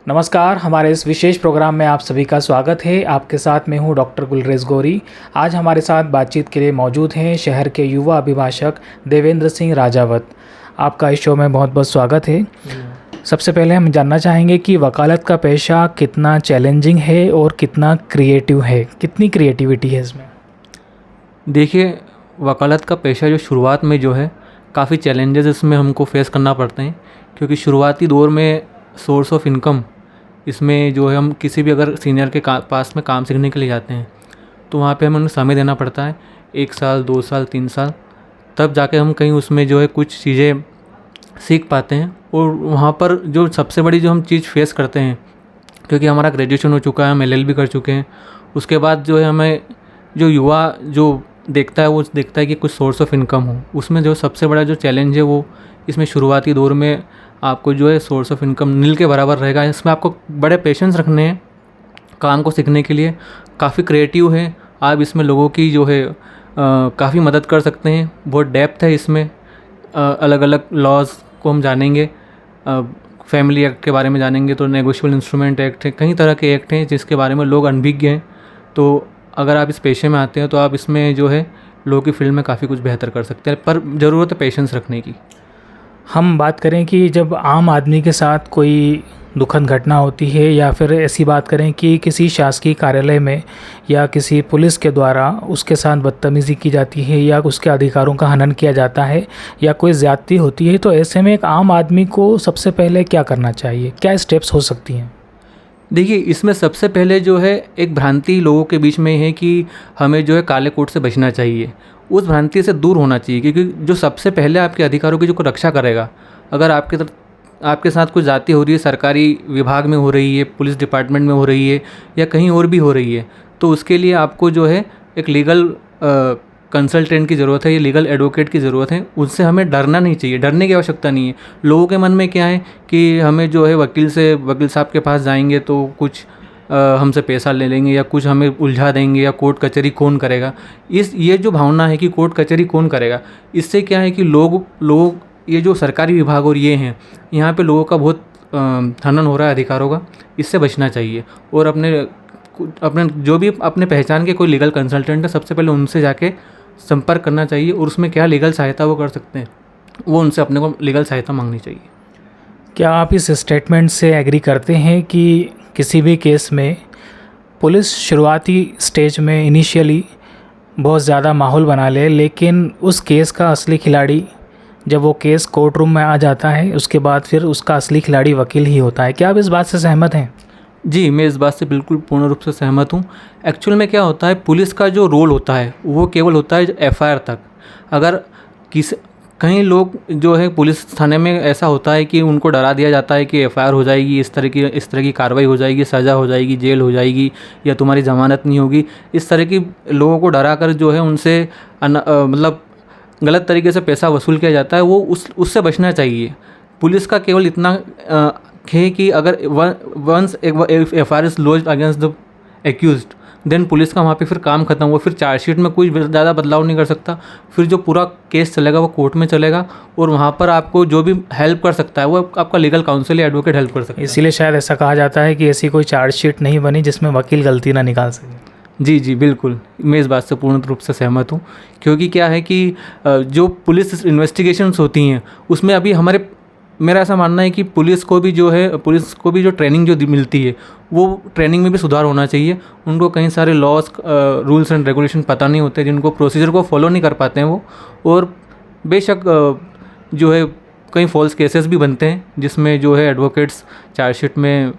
नमस्कार, हमारे इस विशेष प्रोग्राम में आप सभी का स्वागत है। आपके साथ मैं हूं डॉक्टर गुलरेज गौरी। आज हमारे साथ बातचीत के लिए मौजूद हैं शहर के युवा अभिभाषक देवेंद्र सिंह राजावत। आपका इस शो में बहुत बहुत स्वागत है। सबसे पहले हम जानना चाहेंगे कि वकालत का पेशा कितना चैलेंजिंग है और कितना क्रिएटिव है, कितनी क्रिएटिविटी है इसमें? देखिए, वकालत का पेशा जो शुरुआत में जो है काफ़ी चैलेंजेस इसमें हमको फेस करना पड़ते हैं, क्योंकि शुरुआती दौर में सोर्स ऑफ इनकम इसमें जो है हम किसी भी अगर सीनियर के पास में काम सीखने के लिए जाते हैं तो वहाँ पे हमें उन्हें समय देना पड़ता है 1 साल 2 साल 3 साल, तब जाके हम कहीं उसमें जो है कुछ चीज़ें सीख पाते हैं। और वहाँ पर जो सबसे बड़ी जो हम चीज़ फेस करते हैं, क्योंकि हमारा ग्रेजुएशन हो चुका है, हम LLB कर चुके हैं, उसके बाद जो है हमें जो युवा जो देखता है वो देखता है कि कुछ सोर्स ऑफ इनकम हो। उसमें जो सबसे बड़ा जो चैलेंज है वो इसमें शुरुआती दौर में आपको जो है सोर्स ऑफ इनकम नील के बराबर रहेगा। इसमें आपको बड़े पेशेंस रखने हैं काम को सीखने के लिए। काफ़ी क्रिएटिव है, आप इसमें लोगों की जो है काफ़ी मदद कर सकते हैं। बहुत डेप्थ है इसमें, अलग अलग लॉज को हम जानेंगे, फैमिली एक्ट के बारे में जानेंगे तो नेगोशिएबल इंस्ट्रूमेंट एक्ट है, कई तरह के एक्ट हैं जिसके बारे में लोग अनभिज्ञ हैं। तो अगर आप इस पेशे में आते हैं तो आप इसमें जो है लॉ की फील्ड में काफ़ी कुछ बेहतर कर सकते हैं, पर ज़रूरत है पेशेंस रखने की। हम बात करें कि जब आम आदमी के साथ कोई दुखद घटना होती है, या फिर ऐसी बात करें कि किसी शासकीय कार्यालय में या किसी पुलिस के द्वारा उसके साथ बदतमीज़ी की जाती है या उसके अधिकारों का हनन किया जाता है या कोई ज़्यादती होती है, तो ऐसे में एक आम आदमी को सबसे पहले क्या करना चाहिए, क्या स्टेप्स हो सकती हैं? देखिए, इसमें सबसे पहले जो है एक भ्रांति लोगों के बीच में है कि हमें जो है काले कोट से बचना चाहिए। उस भ्रांति से दूर होना चाहिए, क्योंकि जो सबसे पहले आपके अधिकारों की जो रक्षा करेगा, अगर आपके साथ कोई ज़्यादती हो रही है, सरकारी विभाग में हो रही है, पुलिस डिपार्टमेंट में हो रही है या कहीं और भी हो रही है, तो उसके लिए आपको जो है एक लीगल कंसल्टेंट की ज़रूरत है, ये लीगल एडवोकेट की ज़रूरत है। उससे हमें डरना नहीं चाहिए, डरने की आवश्यकता नहीं है। लोगों के मन में क्या है कि हमें जो है वकील साहब के पास जाएंगे तो कुछ हमसे पैसा ले लेंगे या कुछ हमें उलझा देंगे या कोर्ट कचहरी कौन करेगा। ये जो भावना है कि कोर्ट कचहरी कौन करेगा, इससे क्या है कि लोग ये जो सरकारी विभाग और ये हैं, यहाँ पे लोगों का बहुत हनन हो रहा है अधिकारों का। इससे बचना चाहिए और अपने जो भी अपने पहचान के कोई लीगल कंसल्टेंट है, सबसे पहले उनसे जाके संपर्क करना चाहिए और उसमें क्या लीगल सहायता वो कर सकते हैं, वो उनसे अपने को लीगल सहायता मांगनी चाहिए। क्या आप इस स्टेटमेंट से एग्री करते हैं कि किसी भी केस में पुलिस शुरुआती स्टेज में इनिशियली बहुत ज़्यादा माहौल बना ले, लेकिन उस केस का असली खिलाड़ी जब वो केस कोर्ट रूम में आ जाता है उसके बाद फिर उसका असली खिलाड़ी वकील ही होता है? क्या आप इस बात से सहमत हैं? जी, मैं इस बात से बिल्कुल पूर्ण रूप से सहमत हूँ। एक्चुअल में क्या होता है, पुलिस का जो रोल होता है वो केवल होता है FIR तक। अगर कई लोग जो है पुलिस थाने में ऐसा होता है कि उनको डरा दिया जाता है कि FIR हो जाएगी, इस तरह की कार्रवाई हो जाएगी, सज़ा हो जाएगी, जेल हो जाएगी या तुम्हारी ज़मानत नहीं होगी। इस तरह की लोगों को डरा कर जो है उनसे मतलब गलत तरीके से पैसा वसूल किया जाता है, वो उससे बचना चाहिए। पुलिस का केवल इतना है कि अगर वंस FIR इज lodged against the accused, then police का वहाँ पे फिर काम खत्म हुआ, फिर चार्जशीट में कोई ज़्यादा बदलाव नहीं कर सकता। फिर जो पूरा केस चलेगा वो कोर्ट में चलेगा और वहाँ पर आपको जो भी हेल्प कर सकता है वो आपका लीगल काउंसिल या एडवोकेट हेल्प कर सकता है। इसीलिए शायद ऐसा कहा जाता है कि ऐसी कोई चार्जशीट नहीं बनी जिसमें वकील गलती ना निकाल सके। जी, बिल्कुल, मैं इस बात से पूर्ण रूप से सहमत हूँ। क्योंकि क्या है कि जो पुलिस इन्वेस्टिगेशंस होती हैं उसमें अभी मेरा ऐसा मानना है कि पुलिस को भी जो ट्रेनिंग जो मिलती है वो ट्रेनिंग में भी सुधार होना चाहिए। उनको कई सारे लॉज, रूल्स एंड रेगुलेशन पता नहीं होते, जिनको प्रोसीजर को फॉलो नहीं कर पाते हैं वो, और बेशक जो है कई फॉल्स केसेस भी बनते हैं जिसमें जो है एडवोकेट्स चार्जशीट में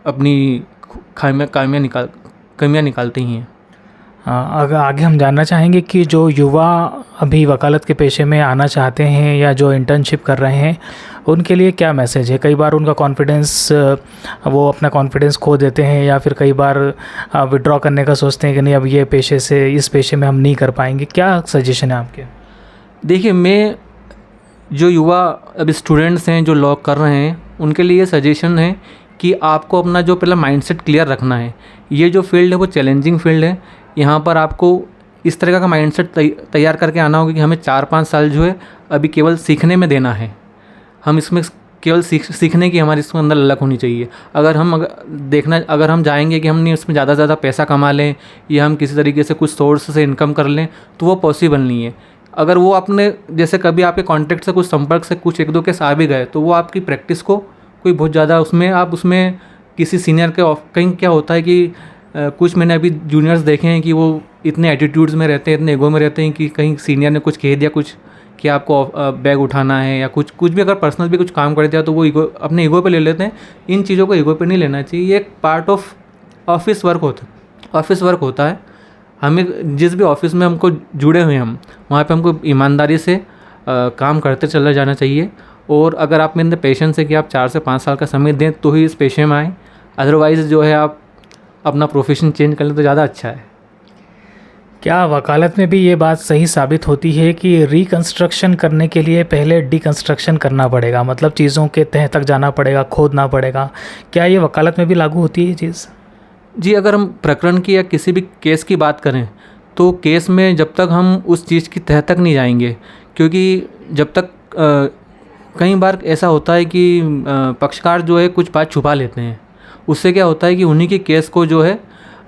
अपनी कमियाँ निकालते ही हैं। अगर आगे हम जानना चाहेंगे कि जो युवा अभी वकालत के पेशे में आना चाहते हैं या जो इंटर्नशिप कर रहे हैं उनके लिए क्या मैसेज है? कई बार उनका वो अपना कॉन्फिडेंस खो देते हैं या फिर कई बार विड्रॉ करने का सोचते हैं कि नहीं, अब इस पेशे में हम नहीं कर पाएंगे। क्या सजेशन है आपके? देखिए, मैं जो युवा अभी स्टूडेंट्स हैं जो लॉ कर रहे हैं उनके लिए सजेशन है कि आपको अपना जो पहला माइंडसेट क्लियर रखना है। ये जो फील्ड है वो चैलेंजिंग फील्ड है। यहाँ पर आपको इस तरह का माइंडसेट तैयार करके आना होगा कि हमें 4-5 साल जो है अभी केवल सीखने में देना है। हम इसमें केवल सीखने की हमारे इसके अंदर ललक होनी चाहिए। अगर हम जाएंगे कि हमने उसमें ज़्यादा से ज़्यादा पैसा कमा लें या हम किसी तरीके से कुछ सोर्स से इनकम कर लें, तो वो पॉसिबल नहीं है। अगर वो आपने जैसे कभी आपके कॉन्टैक्ट से कुछ संपर्क से कुछ एक दो केस आ भी गए, तो वो आपकी प्रैक्टिस को कोई बहुत ज़्यादा उसमें किसी सीनियर के कहीं क्या होता है कि कुछ मैंने अभी जूनियर्स देखे हैं कि वो इतने एटीट्यूड्स में रहते हैं, इतने ईगो में रहते हैं कि कहीं सीनियर ने कुछ कह दिया कुछ कि आपको बैग उठाना है या कुछ भी अगर पर्सनल भी कुछ काम कर दिया तो वो अपने ईगो पे ले लेते हैं। इन चीज़ों को ईगो पे नहीं लेना चाहिए। ये एक पार्ट ऑफ ऑफिस वर्क होता है। हमें जिस भी ऑफिस में हमको जुड़े हुए हम वहाँ पे हमको ईमानदारी से काम करते चला जाना चाहिए। और अगर आप में अंदर पेशेंस है कि आप 4 से 5 साल का समय दें तो ही इस पेशे में आएँ, अदरवाइज़ जो है आप अपना प्रोफेशन चेंज कर लें तो ज़्यादा अच्छा है। क्या वकालत में भी ये बात सही साबित होती है कि रिकंस्ट्रक्शन करने के लिए पहले डिकंस्ट्रक्शन करना पड़ेगा, मतलब चीज़ों के तह तक जाना पड़ेगा, खोदना पड़ेगा? क्या ये वकालत में भी लागू होती है ये चीज़? जी, अगर हम प्रकरण की या किसी भी केस की बात करें तो केस में जब तक हम उस चीज़ की तह तक नहीं जाएंगे, क्योंकि जब तक कई बार ऐसा होता है कि पक्षकार जो है कुछ बात छुपा लेते हैं। उससे क्या होता है कि उन्हीं के केस को जो है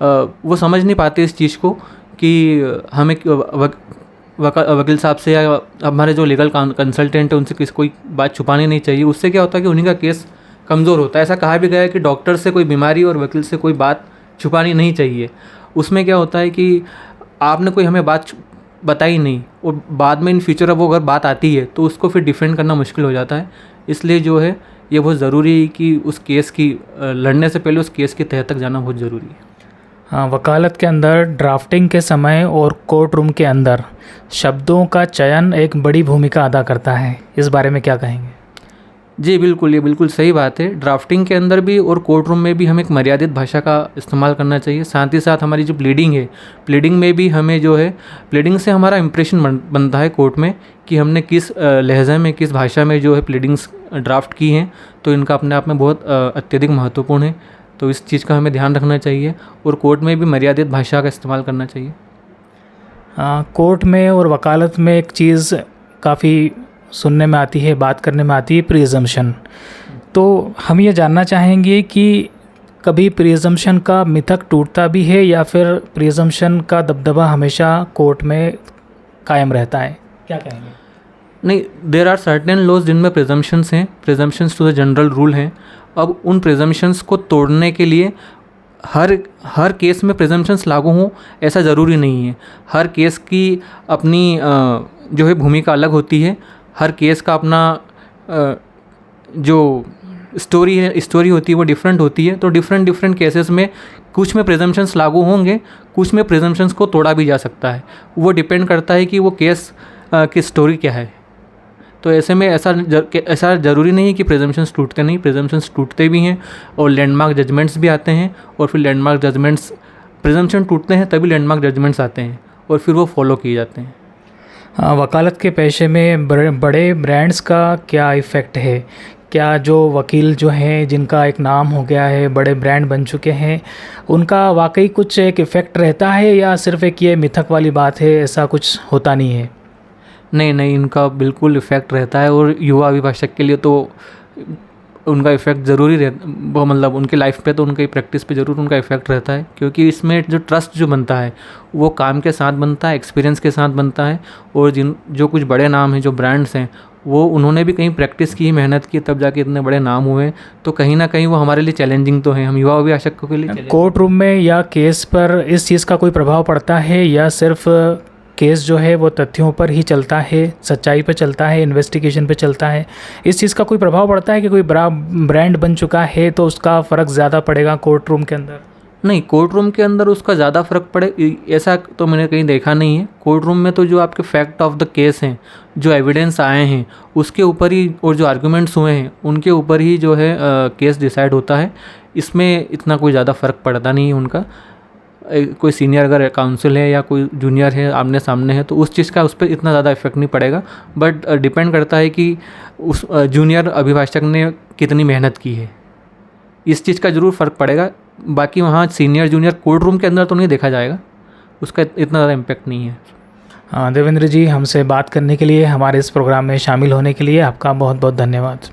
वो समझ नहीं पाते इस चीज़ को कि हमें वकील साहब से या हमारे जो लीगल कंसल्टेंट है उनसे किसी कोई बात छुपानी नहीं चाहिए। उससे क्या होता है कि उन्हीं का केस कमज़ोर होता है। ऐसा कहा भी गया है कि डॉक्टर से कोई बीमारी और वकील से कोई बात छुपानी नहीं चाहिए। उसमें क्या होता है कि आपने कोई हमें बात बताई नहीं और बाद में इन फ्यूचर अब वो अगर बात आती है तो उसको फिर डिफेंड करना मुश्किल हो जाता है। इसलिए जो है ये बहुत ज़रूरी है कि उस केस की लड़ने से पहले उस केस की तह तक जाना बहुत ज़रूरी है। हाँ, वकालत के अंदर ड्राफ्टिंग के समय और कोर्ट रूम के अंदर शब्दों का चयन एक बड़ी भूमिका अदा करता है। इस बारे में क्या कहेंगे? जी बिल्कुल, ये बिल्कुल सही बात है। ड्राफ्टिंग के अंदर भी और कोर्ट रूम में भी हमें एक मर्यादित भाषा का इस्तेमाल करना चाहिए। साथ ही साथ हमारी जो प्लीडिंग है, प्लीडिंग में भी हमें जो है प्लीडिंग से हमारा इंप्रेशन बनता है कोर्ट में कि हमने किस लहजे में, किस भाषा में जो है प्लीडिंग्स ड्राफ्ट की हैं। तो इनका अपने आप में बहुत अत्यधिक महत्वपूर्ण है। तो इस चीज़ का हमें ध्यान रखना चाहिए और कोर्ट में भी मर्यादित भाषा का इस्तेमाल करना चाहिए। कोर्ट में और वकालत में एक चीज़ काफ़ी सुनने में आती है, बात करने में आती है, प्रिजम्पशन। तो हम ये जानना चाहेंगे कि कभी प्रिजम्पशन का मिथक टूटता भी है या फिर प्रिजम्पशन का दबदबा हमेशा कोर्ट में कायम रहता है? क्या कहेंगे? नहीं, देयर आर सर्टेन लॉज जिनमें प्रिजम्पशंस हैं, presumptions to the general rule हैं। अब उन प्रिजम्पशंस को तोड़ने के लिए हर केस में प्रिजम्पशंस लागू हों ऐसा ज़रूरी नहीं है। हर केस की अपनी जो है भूमिका अलग होती है। हर केस का अपना जो स्टोरी होती है वो डिफरेंट होती है। तो डिफरेंट केसेस में कुछ में प्रिजम्पशंस लागू होंगे, कुछ में प्रिजम्पशंस को तोड़ा भी जा सकता है। वो डिपेंड करता है कि वो केस की स्टोरी क्या है। तो ऐसे में ऐसा ज़रूरी नहीं है कि प्रिजम्पशंस टूटते नहीं, प्रिजम्पशंस टूटते भी हैं और लैंडमार्क जजमेंट्स भी आते हैं। और फिर लैंडमार्क जजमेंट्स, प्रिजम्पशन टूटते हैं तभी लैंडमार्क जजमेंट्स आते हैं और फिर वो फॉलो किए जाते हैं। वकालत के पेशे में बड़े ब्रांड्स का क्या इफ़ेक्ट है? क्या जो वकील जो हैं जिनका एक नाम हो गया है, बड़े ब्रांड बन चुके हैं, उनका वाकई कुछ एक इफ़ेक्ट रहता है या सिर्फ एक ये मिथक वाली बात है, ऐसा कुछ होता नहीं है? नहीं, इनका बिल्कुल इफ़ेक्ट रहता है और युवा अभिभाषक के लिए तो उनका इफ़ेक्ट ज़रूरी रहता, मतलब उनकी लाइफ पे तो उनकी प्रैक्टिस पे ज़रूर उनका इफ़ेक्ट रहता है। क्योंकि इसमें जो ट्रस्ट जो बनता है वो काम के साथ बनता है, एक्सपीरियंस के साथ बनता है। और जो कुछ बड़े नाम हैं, जो ब्रांड्स हैं, वो उन्होंने भी कहीं प्रैक्टिस की, मेहनत की, तब जाके इतने बड़े नाम हुए। तो कहीं ना कहीं वो हमारे लिए चैलेंजिंग तो हैं, हम युवा अभिभाषकों के लिए। कोर्ट रूम में या केस पर इस चीज़ का कोई प्रभाव पड़ता है या सिर्फ केस जो है वो तथ्यों पर ही चलता है, सच्चाई पर चलता है, इन्वेस्टिगेशन पे चलता है? इस चीज़ का कोई प्रभाव पड़ता है कि कोई बड़ा ब्रांड बन चुका है तो उसका फ़र्क ज़्यादा पड़ेगा कोर्ट रूम के अंदर? नहीं, कोर्ट रूम के अंदर उसका ज़्यादा फ़र्क पड़े ऐसा तो मैंने कहीं देखा नहीं है। कोर्ट रूम में तो जो आपके फैक्ट ऑफ द केस हैं, जो एविडेंस आए हैं उसके ऊपर ही, और जो आर्गूमेंट्स हुए हैं उनके ऊपर ही जो है केस डिसाइड होता है। इसमें इतना कोई ज़्यादा फ़र्क पड़ता नहीं है उनका। कोई सीनियर अगर काउंसिल है या कोई जूनियर है आमने सामने है तो उस चीज़ का उस पर इतना ज़्यादा इफेक्ट नहीं पड़ेगा। बट डिपेंड करता है कि उस जूनियर अभिभाषक ने कितनी मेहनत की है, इस चीज़ का ज़रूर फ़र्क पड़ेगा। बाकी वहाँ सीनियर जूनियर कोर्ट रूम के अंदर तो नहीं देखा जाएगा, उसका इतना ज़्यादा इम्पैक्ट नहीं है। हाँ, देवेंद्र जी, हमसे बात करने के लिए, हमारे इस प्रोग्राम में शामिल होने के लिए आपका बहुत बहुत धन्यवाद।